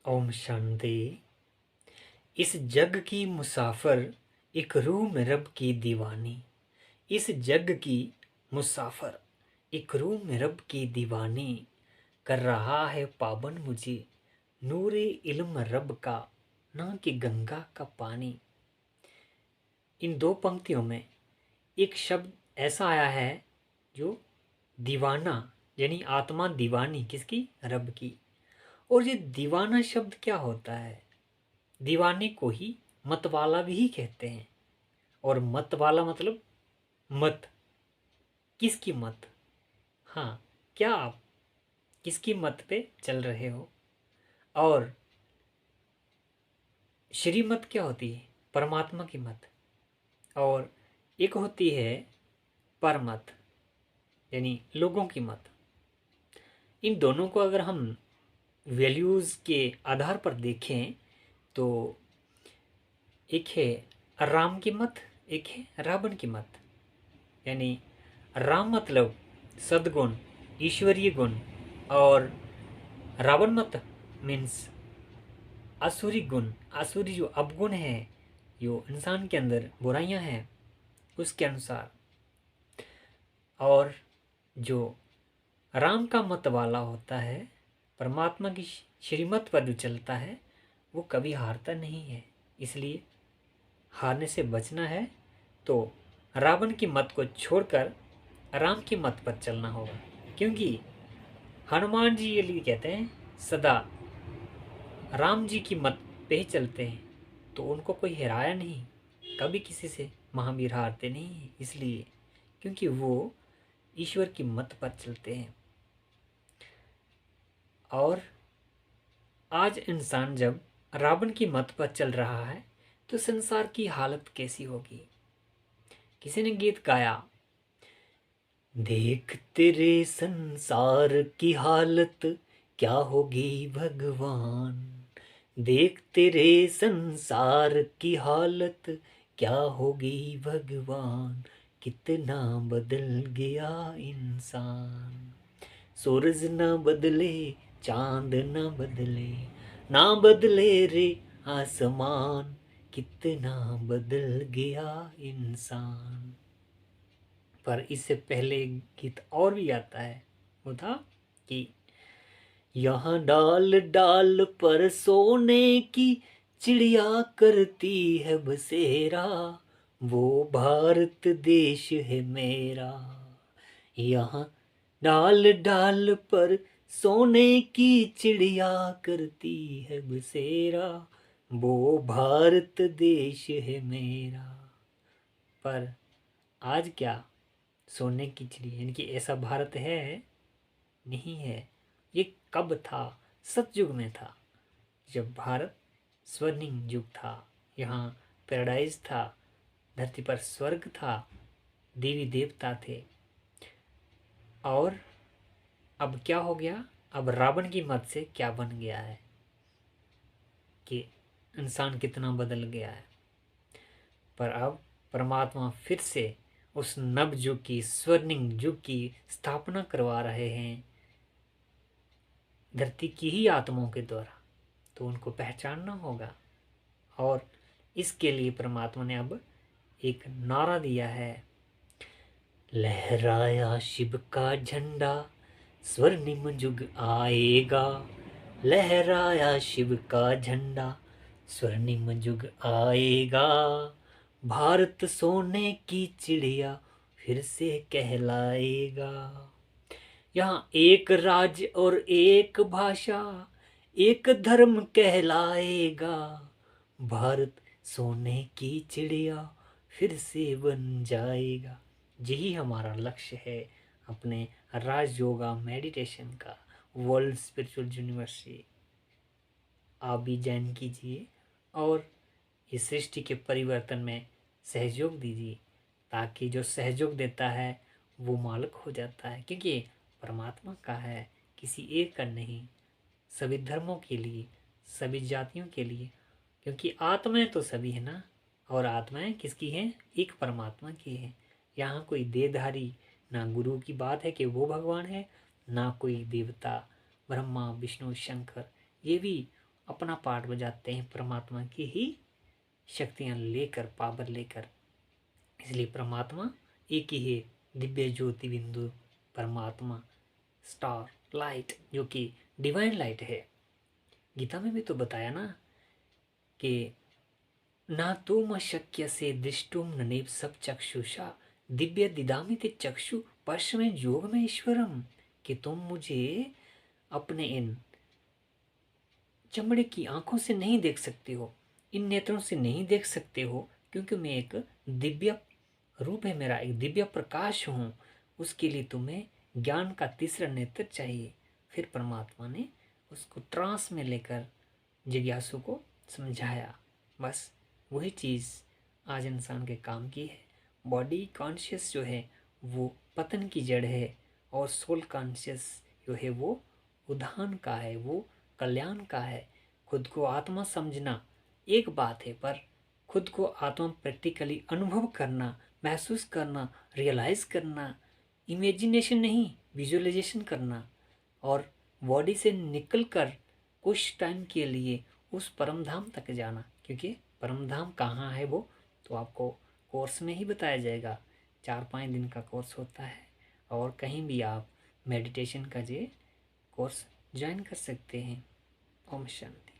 ओम शांति। इस जग की मुसाफिर एक रूह में रब की दीवानी। इस जग की मुसाफिर एक रूह में रब की दीवानी। कर रहा है पाबन मुझे नूरे इल्म रब का, ना कि गंगा का पानी। इन दो पंक्तियों में एक शब्द ऐसा आया है जो दीवाना, यानी आत्मा दीवानी किसकी? रब की। और ये दीवाना शब्द क्या होता है? दीवाने को ही मतवाला भी कहते हैं। और मतवाला मतलब मत। किसकी मत? हाँ, क्या आप किसकी मत पे चल रहे हो? और श्रीमत क्या होती है? परमात्मा की मत। और एक होती है परमत, यानी लोगों की मत। इन दोनों को अगर हम वैल्यूज़ के आधार पर देखें तो एक है राम की मत, एक है रावण की मत। यानी राम मतलब सद्गुण, ईश्वरीय गुण, और रावण मत मीन्स आसुरी गुण, आसुरी जो अवगुण है, जो इंसान के अंदर बुराइयां हैं उसके अनुसार। और जो राम का मत वाला होता है, परमात्मा की श्रीमत पर जो चलता है, वो कभी हारता नहीं है। इसलिए हारने से बचना है तो रावण की मत को छोड़कर राम की मत पर चलना होगा। क्योंकि हनुमान जी ये लिए कहते हैं सदा राम जी की मत पे ही चलते हैं, तो उनको कोई हराया नहीं। कभी किसी से महावीर हारते नहीं हैं, इसलिए क्योंकि वो ईश्वर की मत पर चलते हैं। और आज इंसान जब रावण की मत पर चल रहा है तो संसार की हालत कैसी होगी? किसी ने गीत गाया, देख तेरे संसार की हालत क्या होगी भगवान। देख तेरे संसार की हालत क्या होगी भगवान। कितना बदल गया इंसान। सूरज ना बदले, चांद ना बदले, ना बदले रे आसमान। कितना बदल गया इंसान। पर इससे पहले एक गीत और भी आता है, वो था कि यहाँ डाल डाल पर सोने की चिड़िया करती है बसेरा। वो भारत देश है मेरा। यहाँ डाल डाल पर सोने की चिड़िया करती है बसेरा। वो भारत देश है मेरा। पर आज क्या सोने की चिड़िया, यानी कि ऐसा भारत है? नहीं है। ये कब था? सतयुग में था, जब भारत स्वर्णिम युग था। यहाँ पैराडाइज था, धरती पर स्वर्ग था, देवी देवता थे। और अब क्या हो गया? अब रावण की मत से क्या बन गया है कि इंसान कितना बदल गया है। पर अब परमात्मा फिर से उस नव युग की, स्वर्णिम युग की स्थापना करवा रहे हैं धरती की ही आत्माओं के द्वारा। तो उनको पहचानना होगा। और इसके लिए परमात्मा ने अब एक नारा दिया है, लहराया शिव का झंडा स्वर्णिम युग आएगा। लहराया शिव का झंडा स्वर्णिम युग आएगा। भारत सोने की चिड़िया फिर से कहलाएगा। यहाँ एक राज्य और एक भाषा, एक धर्म कहलाएगा। भारत सोने की चिड़िया फिर से बन जाएगा। यही हमारा लक्ष्य है अपने राज योगा मेडिटेशन का, वर्ल्ड स्पिरिचुअल यूनिवर्सिटी। आप भी ज्वाइन कीजिए और इस सृष्टि के परिवर्तन में सहयोग दीजिए, ताकि जो सहयोग देता है वो मालिक हो जाता है। क्योंकि परमात्मा का है, किसी एक का नहीं। सभी धर्मों के लिए, सभी जातियों के लिए। क्योंकि आत्माएं तो सभी है ना। और आत्माएं किसकी हैं? एक परमात्मा की है। यहाँ कोई देहधारी, ना गुरु की बात है कि वो भगवान है, ना कोई देवता ब्रह्मा विष्णु शंकर। ये भी अपना पार्ट बजाते हैं परमात्मा की ही शक्तियाँ लेकर, पावर लेकर। इसलिए परमात्मा एक ही है, दिव्य ज्योति बिंदु परमात्मा, स्टार लाइट, जो कि डिवाइन लाइट है। गीता में भी तो बताया ना कि ना तुम अशक्य से दृष्टुम ननेव सब चक्षुषा दिव्य दिदामित चक्षु परस्मै योग में ईश्वरम, कि तुम मुझे अपने इन चमड़े की आंखों से नहीं देख सकते हो, इन नेत्रों से नहीं देख सकते हो, क्योंकि मैं एक दिव्य रूप है, मेरा एक दिव्य प्रकाश हूँ। उसके लिए तुम्हें ज्ञान का तीसरा नेत्र चाहिए। फिर परमात्मा ने उसको ट्रांस में लेकर जिज्ञासु को समझाया। बस वही चीज़ आज इंसान के काम की है। बॉडी कॉन्शियस जो है वो पतन की जड़ है, और सोल कॉन्शियस जो है वो उद्धान का है, वो कल्याण का है। खुद को आत्मा समझना एक बात है, पर खुद को आत्मा प्रैक्टिकली अनुभव करना, महसूस करना, रियलाइज करना, इमेजिनेशन नहीं विजुअलाइजेशन करना, और बॉडी से निकलकर कुछ टाइम के लिए उस परम धाम तक जाना। क्योंकि परम धाम कहाँ है वो तो आपको कोर्स में ही बताया जाएगा। 4-5 दिन का कोर्स होता है, और कहीं भी आप मेडिटेशन का जे कोर्स ज्वाइन कर सकते हैं। ओम शांति।